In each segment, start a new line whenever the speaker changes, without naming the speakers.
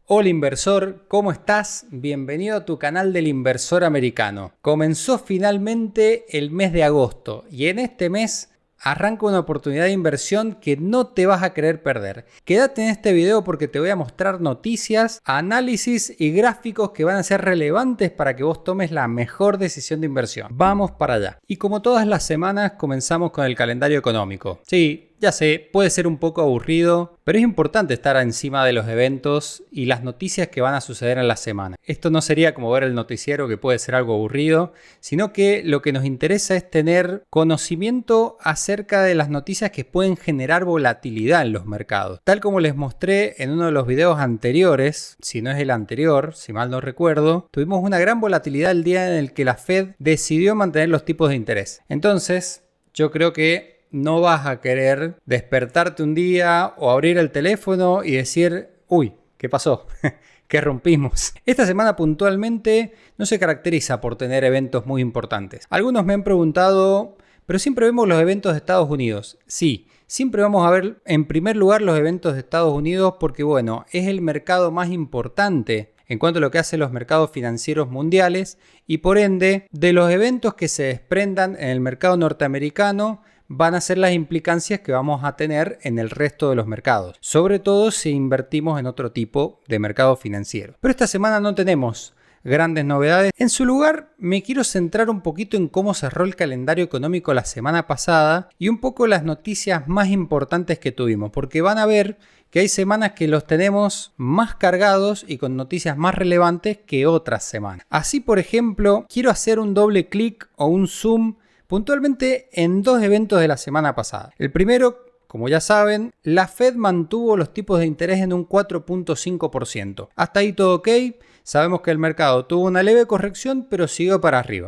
Hola inversor, ¿cómo estás? Bienvenido a tu canal del Inversor Americano. Comenzó finalmente el mes de agosto y en este mes arranca una oportunidad de inversión que no te vas a querer perder. Quédate en este video porque te voy a mostrar noticias, análisis y gráficos que van a ser relevantes para que vos tomes la mejor decisión de inversión. Vamos para allá. Y como todas las semanas comenzamos con el calendario económico. Sí, ya sé, puede ser un poco aburrido, pero es importante estar encima de los eventos y las noticias que van a suceder en la semana. Esto no sería como ver el noticiero, que puede ser algo aburrido, sino que lo que nos interesa es tener conocimiento acerca de las noticias que pueden generar volatilidad en los mercados. Tal como les mostré en uno de los videos anteriores, si no es el anterior, si mal no recuerdo, tuvimos una gran volatilidad el día en el que la Fed decidió mantener los tipos de interés. Entonces, yo creo que no vas a querer despertarte un día o abrir el teléfono y decir, uy, ¿qué pasó? ¿Qué rompimos? Esta semana puntualmente no se caracteriza por tener eventos muy importantes. Algunos me han preguntado, ¿pero siempre vemos los eventos de Estados Unidos? Sí, siempre vamos a ver en primer lugar los eventos de Estados Unidos porque, bueno, es el mercado más importante en cuanto a lo que hacen los mercados financieros mundiales y por ende de los eventos que se desprendan en el mercado norteamericano van a ser las implicancias que vamos a tener en el resto de los mercados, sobre todo si invertimos en otro tipo de mercado financiero. Pero esta semana no tenemos grandes novedades. En su lugar, me quiero centrar un poquito en cómo cerró el calendario económico la semana pasada y un poco las noticias más importantes que tuvimos, porque van a ver que hay semanas que los tenemos más cargados y con noticias más relevantes que otras semanas. Así, por ejemplo, quiero hacer un doble clic o un zoom puntualmente en dos eventos de la semana pasada. El primero, como ya saben, la Fed mantuvo los tipos de interés en un 4.5%. Hasta ahí todo ok. Sabemos que el mercado tuvo una leve corrección, pero siguió para arriba.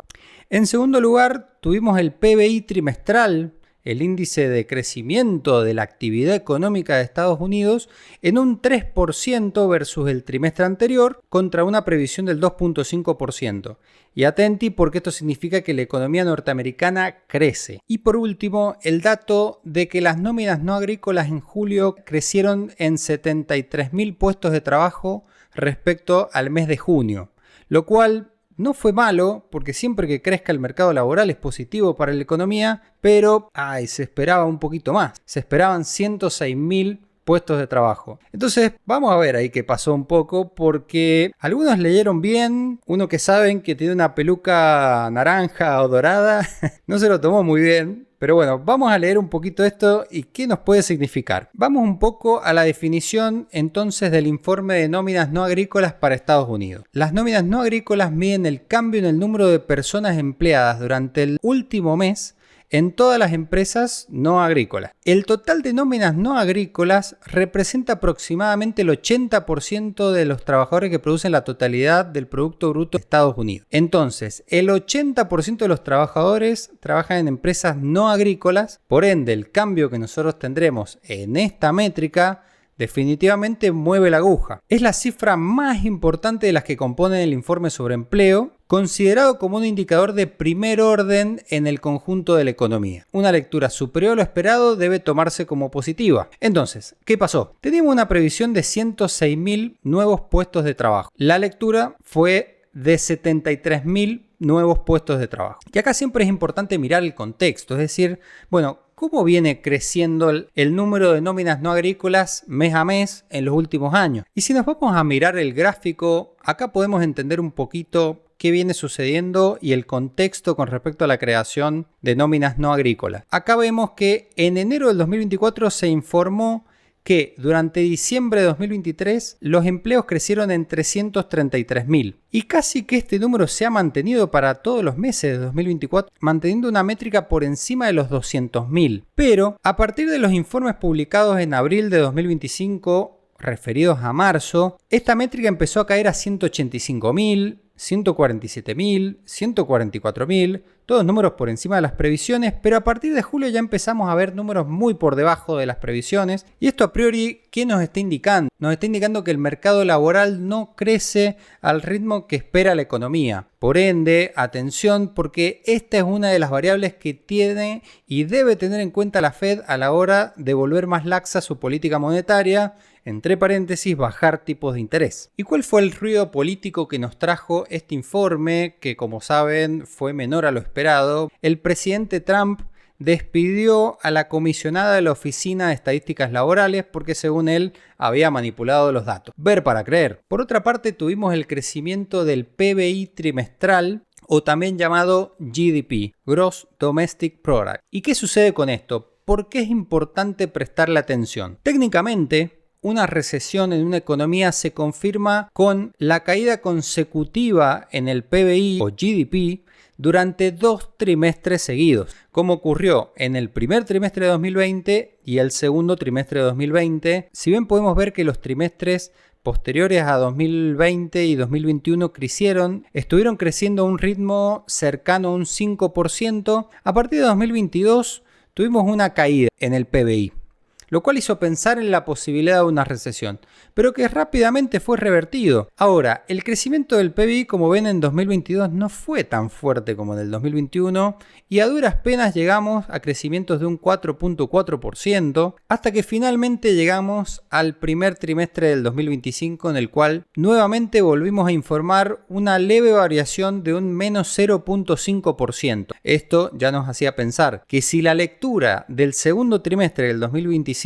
En segundo lugar, tuvimos el PBI trimestral, el índice de crecimiento de la actividad económica de Estados Unidos, en un 3% versus el trimestre anterior, contra una previsión del 2.5%. Y atenti porque esto significa que la economía norteamericana crece. Y por último, el dato de que las nóminas no agrícolas en julio crecieron en 73.000 puestos de trabajo respecto al mes de junio, lo cual no fue malo, porque siempre que crezca el mercado laboral es positivo para la economía, pero se esperaba un poquito más. Se esperaban 106.000 puestos de trabajo. Entonces vamos a ver ahí qué pasó un poco, porque algunos leyeron bien. Uno que saben que tiene una peluca naranja o dorada no se lo tomó muy bien. Pero bueno, vamos a leer un poquito esto y qué nos puede significar. Vamos un poco a la definición entonces del informe de nóminas no agrícolas para Estados Unidos. Las nóminas no agrícolas miden el cambio en el número de personas empleadas durante el último mes en todas las empresas no agrícolas. El total de nóminas no agrícolas representa aproximadamente el 80% de los trabajadores que producen la totalidad del Producto Bruto de Estados Unidos. Entonces, el 80% de los trabajadores trabajan en empresas no agrícolas, por ende, el cambio que nosotros tendremos en esta métrica definitivamente mueve la aguja. Es la cifra más importante de las que componen el informe sobre empleo, considerado como un indicador de primer orden en el conjunto de la economía. Una lectura superior a lo esperado debe tomarse como positiva. Entonces, ¿qué pasó? Teníamos una previsión de 106.000 nuevos puestos de trabajo. La lectura fue de 73.000 nuevos puestos de trabajo. Y acá siempre es importante mirar el contexto, es decir, bueno, ¿cómo viene creciendo el número de nóminas no agrícolas mes a mes en los últimos años? Y si nos vamos a mirar el gráfico, acá podemos entender un poquito qué viene sucediendo y el contexto con respecto a la creación de nóminas no agrícolas. Acá vemos que en enero del 2024 se informó que durante diciembre de 2023 los empleos crecieron en 333.000 y casi que este número se ha mantenido para todos los meses de 2024, manteniendo una métrica por encima de los 200.000. Pero a partir de los informes publicados en abril de 2025 referidos a marzo, esta métrica empezó a caer a 185.000, 147.000, 144.000, todos números por encima de las previsiones, pero a partir de julio ya empezamos a ver números muy por debajo de las previsiones. Y esto a priori, ¿qué nos está indicando? Nos está indicando que el mercado laboral no crece al ritmo que espera la economía. Por ende, atención, porque esta es una de las variables que tiene y debe tener en cuenta la Fed a la hora de volver más laxa su política monetaria entre paréntesis, bajar tipos de interés. ¿Y cuál fue el ruido político que nos trajo este informe que, como saben, fue menor a lo esperado? El presidente Trump despidió a la comisionada de la Oficina de Estadísticas Laborales porque, según él, había manipulado los datos. Ver para creer. Por otra parte, tuvimos el crecimiento del PBI trimestral, o también llamado GDP, Gross Domestic Product. ¿Y qué sucede con esto? ¿Por qué es importante prestarle atención? Técnicamente, una recesión en una economía se confirma con la caída consecutiva en el PBI o GDP durante 2 trimestres seguidos, como ocurrió en el primer trimestre de 2020 y el segundo trimestre de 2020. Si bien podemos ver que los trimestres posteriores a 2020 y 2021 estuvieron creciendo a un ritmo cercano a un 5%, a partir de 2022 tuvimos una caída en el PBI, lo cual hizo pensar en la posibilidad de una recesión, pero que rápidamente fue revertido. Ahora, el crecimiento del PBI, como ven, en 2022 no fue tan fuerte como en el 2021 y a duras penas llegamos a crecimientos de un 4.4% hasta que finalmente llegamos al primer trimestre del 2025, en el cual nuevamente volvimos a informar una leve variación de un menos 0.5%. Esto ya nos hacía pensar que si la lectura del segundo trimestre del 2025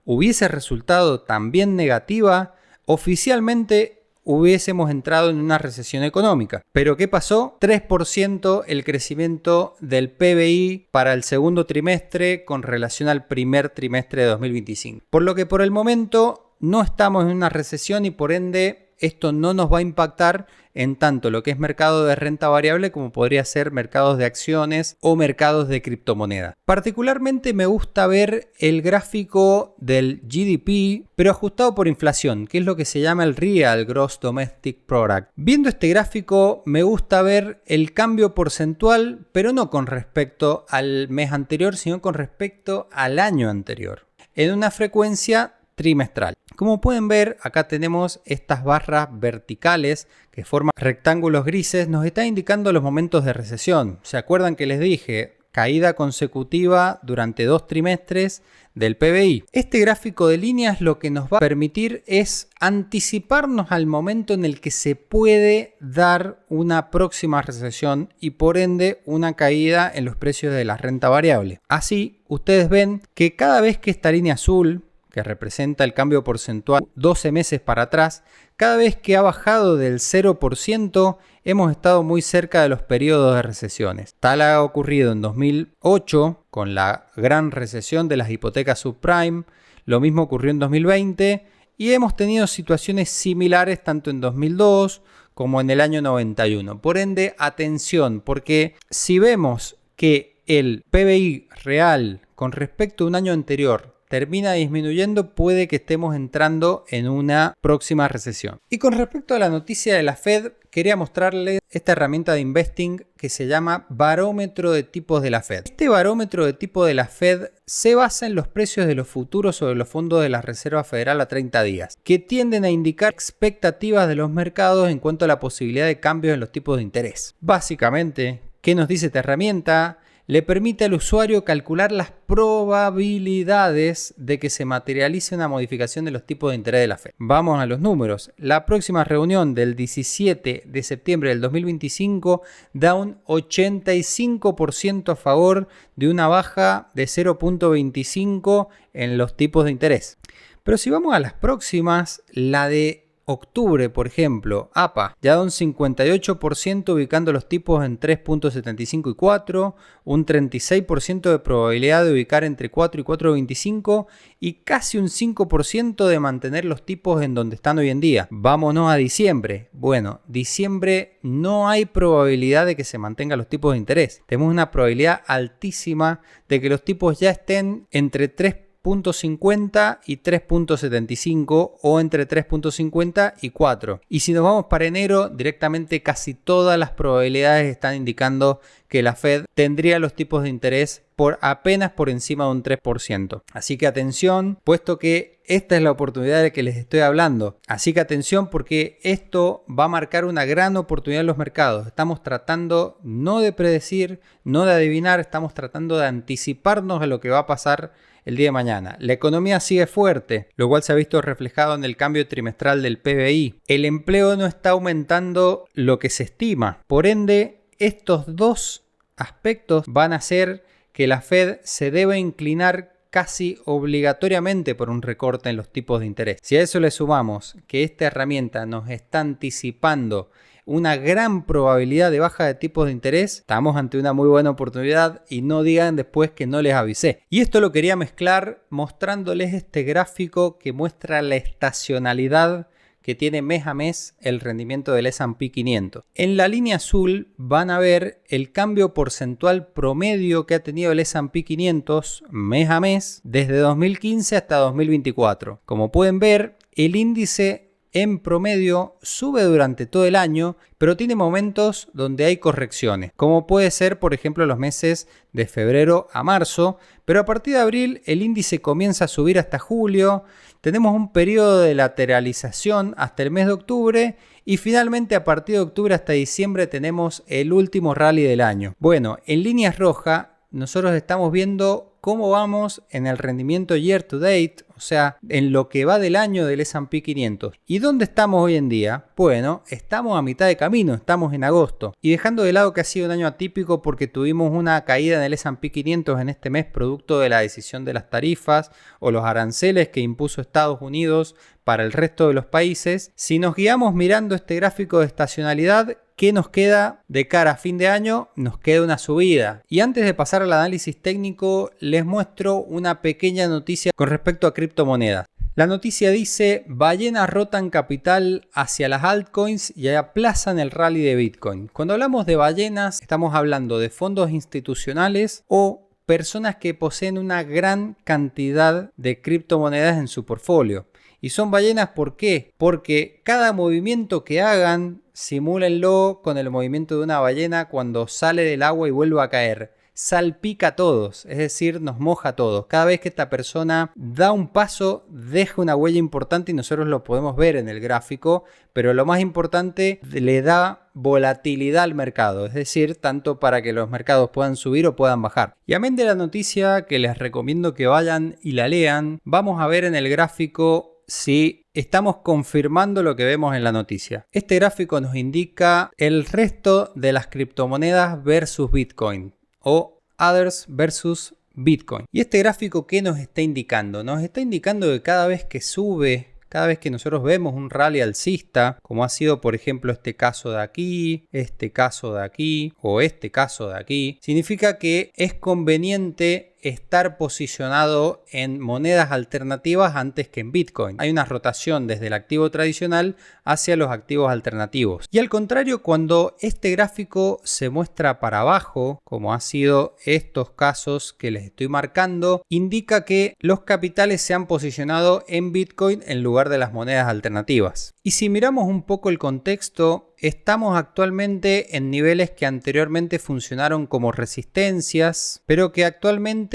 hubiese resultado también negativa, oficialmente hubiésemos entrado en una recesión económica. ¿Pero qué pasó? 3% el crecimiento del PBI para el segundo trimestre con relación al primer trimestre de 2025. Por lo que por el momento no estamos en una recesión y por ende esto no nos va a impactar en tanto lo que es mercado de renta variable como podría ser mercados de acciones o mercados de criptomonedas. Particularmente me gusta ver el gráfico del GDP, pero ajustado por inflación, que es lo que se llama el Real Gross Domestic Product. Viendo este gráfico me gusta ver el cambio porcentual, pero no con respecto al mes anterior, sino con respecto al año anterior, en una frecuencia trimestral. Como pueden ver, acá tenemos estas barras verticales que forman rectángulos grises, nos está indicando los momentos de recesión. ¿Se acuerdan que les dije? Caída consecutiva durante 2 trimestres del PBI. Este gráfico de líneas lo que nos va a permitir es anticiparnos al momento en el que se puede dar una próxima recesión y por ende una caída en los precios de la renta variable. Así, ustedes ven que cada vez que esta línea azul, que representa el cambio porcentual 12 meses para atrás, cada vez que ha bajado del 0%, hemos estado muy cerca de los periodos de recesiones. Tal ha ocurrido en 2008 con la gran recesión de las hipotecas subprime, lo mismo ocurrió en 2020 y hemos tenido situaciones similares tanto en 2002 como en el año 91. Por ende, atención, porque si vemos que el PBI real con respecto a un año anterior termina disminuyendo, puede que estemos entrando en una próxima recesión. Y con respecto a la noticia de la Fed, quería mostrarles esta herramienta de investing que se llama barómetro de tipos de la Fed. Este barómetro de tipo de la Fed se basa en los precios de los futuros sobre los fondos de la Reserva Federal a 30 días, que tienden a indicar expectativas de los mercados en cuanto a la posibilidad de cambios en los tipos de interés. Básicamente, ¿qué nos dice esta herramienta? Le permite al usuario calcular las probabilidades de que se materialice una modificación de los tipos de interés de la Fed. Vamos a los números. La próxima reunión del 17 de septiembre del 2025 da un 85% a favor de una baja de 0.25 en los tipos de interés. Pero si vamos a las próximas, la de octubre, por ejemplo, APA, ya da un 58% ubicando los tipos en 3.75 y 4, un 36% de probabilidad de ubicar entre 4 y 4.25 y casi un 5% de mantener los tipos en donde están hoy en día. Vámonos a diciembre. Bueno, diciembre no hay probabilidad de que se mantengan los tipos de interés. Tenemos una probabilidad altísima de que los tipos ya estén entre 3.50 y 3.75 o entre 3.50 y 4. Y si nos vamos para enero, directamente casi todas las probabilidades están indicando que la Fed tendría los tipos de interés apenas por encima de un 3%. Así que atención, puesto que esta es la oportunidad de la que les estoy hablando. Así que atención, porque esto va a marcar una gran oportunidad en los mercados. Estamos tratando no de predecir, no de adivinar, estamos tratando de anticiparnos a lo que va a pasar el día de mañana. La economía sigue fuerte, lo cual se ha visto reflejado en el cambio trimestral del PBI. El empleo no está aumentando lo que se estima. Por ende, estos dos aspectos van a hacer que la Fed se deba inclinar casi obligatoriamente por un recorte en los tipos de interés. Si a eso le sumamos que esta herramienta nos está anticipando una gran probabilidad de baja de tipos de interés, estamos ante una muy buena oportunidad y no digan después que no les avisé. Y esto lo quería mezclar mostrándoles este gráfico que muestra la estacionalidad que tiene mes a mes el rendimiento del S&P 500. En la línea azul van a ver el cambio porcentual promedio que ha tenido el S&P 500 mes a mes desde 2015 hasta 2024. Como pueden ver, el índice en promedio sube durante todo el año, pero tiene momentos donde hay correcciones, como puede ser por ejemplo los meses de febrero a marzo, pero a partir de abril el índice comienza a subir hasta julio. Tenemos un periodo de lateralización hasta el mes de octubre y finalmente a partir de octubre hasta diciembre tenemos el último rally del año. Bueno, en líneas rojas nosotros estamos viendo cómo vamos en el rendimiento year to date, o sea, en lo que va del año del S&P 500. ¿Y dónde estamos hoy en día? Bueno, estamos a mitad de camino, estamos en agosto. Y dejando de lado que ha sido un año atípico porque tuvimos una caída en el S&P 500 en este mes producto de la decisión de las tarifas o los aranceles que impuso Estados Unidos para el resto de los países, si nos guiamos mirando este gráfico de estacionalidad, ¿qué nos queda de cara a fin de año? Nos queda una subida. Y antes de pasar al análisis técnico, les muestro una pequeña noticia con respecto a criptomonedas. La noticia dice: ballenas rotan capital hacia las altcoins y aplazan el rally de Bitcoin. Cuando hablamos de ballenas, estamos hablando de fondos institucionales o personas que poseen una gran cantidad de criptomonedas en su portfolio. Y son ballenas, ¿por qué? Porque cada movimiento que hagan, simúlenlo con el movimiento de una ballena cuando sale del agua y vuelve a caer. Salpica a todos, es decir, nos moja a todos. Cada vez que esta persona da un paso, deja una huella importante y nosotros lo podemos ver en el gráfico, pero lo más importante, le da volatilidad al mercado, es decir, tanto para que los mercados puedan subir o puedan bajar. Y amén de la noticia que les recomiendo que vayan y la lean, vamos a ver en el gráfico si estamos confirmando lo que vemos en la noticia. Este gráfico nos indica el resto de las criptomonedas versus Bitcoin o others versus Bitcoin. ¿Y este gráfico qué nos está indicando? Nos está indicando que cada vez que sube, cada vez que nosotros vemos un rally alcista, como ha sido por ejemplo este caso de aquí, este caso de aquí o este caso de aquí, significa que es conveniente estar posicionado en monedas alternativas antes que en Bitcoin. Hay una rotación desde el activo tradicional hacia los activos alternativos. Y al contrario, cuando este gráfico se muestra para abajo, como ha sido estos casos que les estoy marcando, indica que los capitales se han posicionado en Bitcoin en lugar de las monedas alternativas. Y si miramos un poco el contexto, estamos actualmente en niveles que anteriormente funcionaron como resistencias, pero que actualmente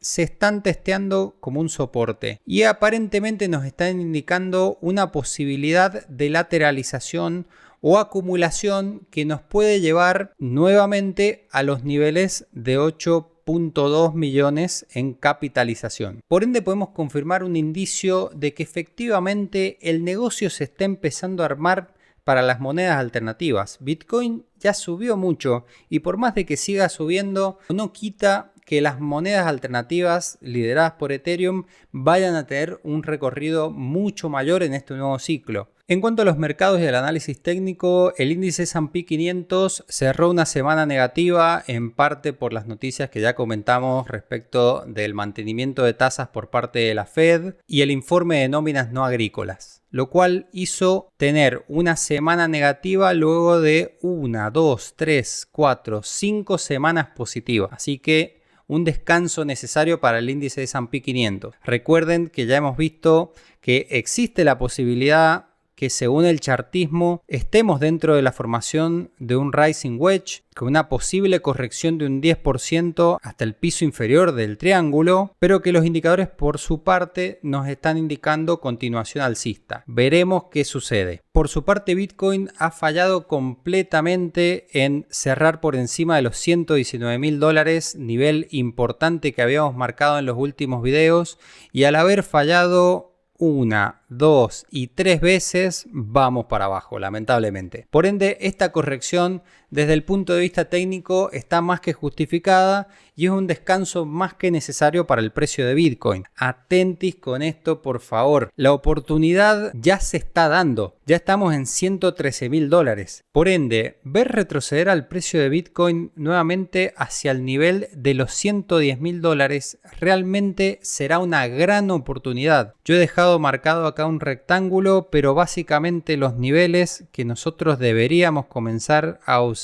se están testeando como un soporte. Y aparentemente nos están indicando una posibilidad de lateralización o acumulación que nos puede llevar nuevamente a los niveles de 8.2 millones en capitalización. Por ende podemos confirmar un indicio de que efectivamente el negocio se está empezando a armar para las monedas alternativas. Bitcoin ya subió mucho y por más de que siga subiendo, no quita que las monedas alternativas lideradas por Ethereum vayan a tener un recorrido mucho mayor en este nuevo ciclo. En cuanto a los mercados y el análisis técnico, el índice S&P 500 cerró una semana negativa en parte por las noticias que ya comentamos respecto del mantenimiento de tasas por parte de la Fed y el informe de nóminas no agrícolas, lo cual hizo tener una semana negativa luego de 1, 2, 3, 4, 5 semanas positivas. Así que un descanso necesario para el índice de S&P 500. Recuerden que ya hemos visto que existe la posibilidad que según el chartismo estemos dentro de la formación de un rising wedge con una posible corrección de un 10% hasta el piso inferior del triángulo, pero que los indicadores por su parte nos están indicando continuación alcista. Veremos qué sucede. Por su parte, Bitcoin ha fallado completamente en cerrar por encima de los $119.000, nivel importante que habíamos marcado en los últimos videos, y al haber fallado 1, 2 y 3 veces vamos para abajo, lamentablemente. Por ende, esta corrección desde el punto de vista técnico está más que justificada y es un descanso más que necesario para el precio de Bitcoin. Atentis con esto, por favor. La oportunidad ya se está dando. Ya estamos en $113.000. Por ende, ver retroceder al precio de Bitcoin nuevamente hacia el nivel de los $110.000 realmente será una gran oportunidad. Yo he dejado marcado acá un rectángulo, pero básicamente los niveles que nosotros deberíamos comenzar a observar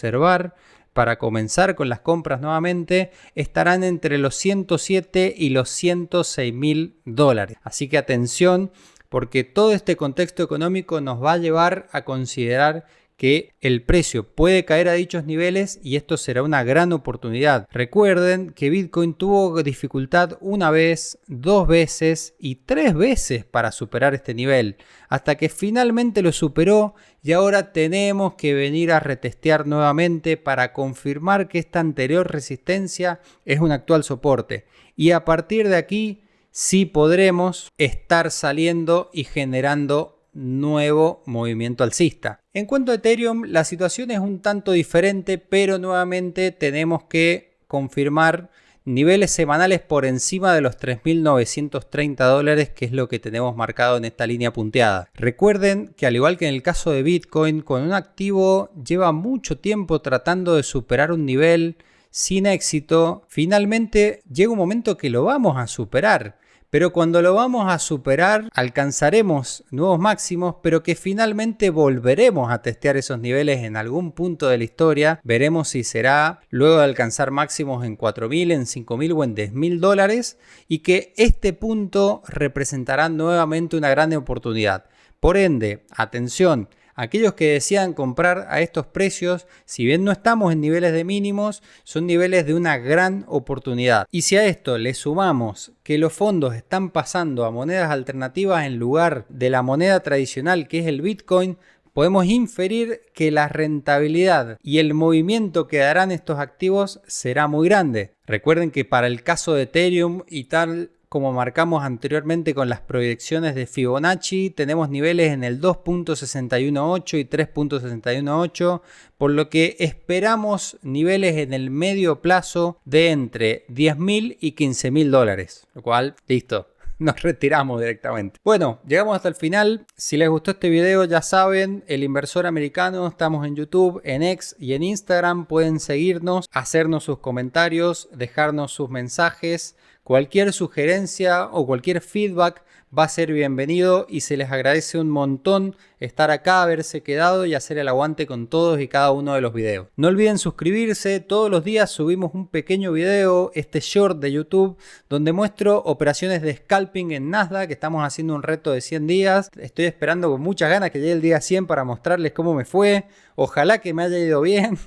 para comenzar con las compras nuevamente estarán entre los 107 y los $106.000. Así que atención, porque todo este contexto económico nos va a llevar a considerar que el precio puede caer a dichos niveles y esto será una gran oportunidad. Recuerden que Bitcoin tuvo dificultad una vez, 2 veces y 3 veces para superar este nivel, hasta que finalmente lo superó y ahora tenemos que venir a retestear nuevamente para confirmar que esta anterior resistencia es un actual soporte. Y a partir de aquí sí podremos estar saliendo y generando nuevo movimiento alcista. En cuanto a Ethereum, la situación es un tanto diferente, pero nuevamente tenemos que confirmar niveles semanales por encima de los $3.930, que es lo que tenemos marcado en esta línea punteada. Recuerden que al igual que en el caso de Bitcoin, cuando un activo lleva mucho tiempo tratando de superar un nivel sin éxito, finalmente llega un momento que lo vamos a superar. Pero cuando lo vamos a superar, alcanzaremos nuevos máximos, pero que finalmente volveremos a testear esos niveles en algún punto de la historia. Veremos si será luego de alcanzar máximos en 4.000, en 5.000 o en 10.000 dólares, y que este punto representará nuevamente una gran oportunidad. Por ende, atención. Aquellos que desean comprar a estos precios, si bien no estamos en niveles de mínimos, son niveles de una gran oportunidad. Y si a esto le sumamos que los fondos están pasando a monedas alternativas en lugar de la moneda tradicional que es el Bitcoin, podemos inferir que la rentabilidad y el movimiento que darán estos activos será muy grande. Recuerden que para el caso de Ethereum y tal como marcamos anteriormente con las proyecciones de Fibonacci, tenemos niveles en el 2.618 y 3.618, por lo que esperamos niveles en el medio plazo de entre 10.000 y 15.000 dólares, lo cual, listo. Nos retiramos directamente. Bueno, llegamos hasta el final. Si les gustó este video, ya saben, El Inversor Americano, estamos en YouTube, en X y en Instagram. Pueden seguirnos, hacernos sus comentarios, dejarnos sus mensajes. Cualquier sugerencia o cualquier feedback va a ser bienvenido y se les agradece un montón estar acá, haberse quedado y hacer el aguante con todos y cada uno de los videos. No olviden suscribirse, todos los días subimos un pequeño video, este short de YouTube, donde muestro operaciones de scalping en Nasdaq, que estamos haciendo un reto de 100 días. Estoy esperando con muchas ganas que llegue el día 100 para mostrarles cómo me fue. Ojalá que me haya ido bien,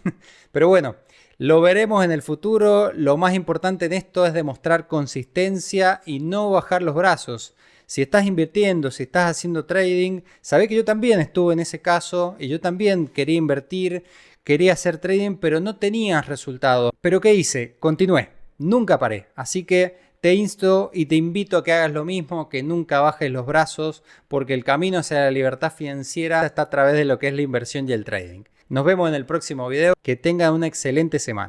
pero bueno. Lo veremos en el futuro. Lo más importante en esto es demostrar consistencia y no bajar los brazos. Si estás invirtiendo, si estás haciendo trading, sabé que yo también estuve en ese caso y yo también quería invertir, quería hacer trading, pero no tenía resultado. ¿Pero qué hice? Continué, nunca paré. Así que te insto y te invito a que hagas lo mismo, que nunca bajes los brazos, porque el camino hacia la libertad financiera está a través de lo que es la inversión y el trading. Nos vemos en el próximo video. Que tengan una excelente semana.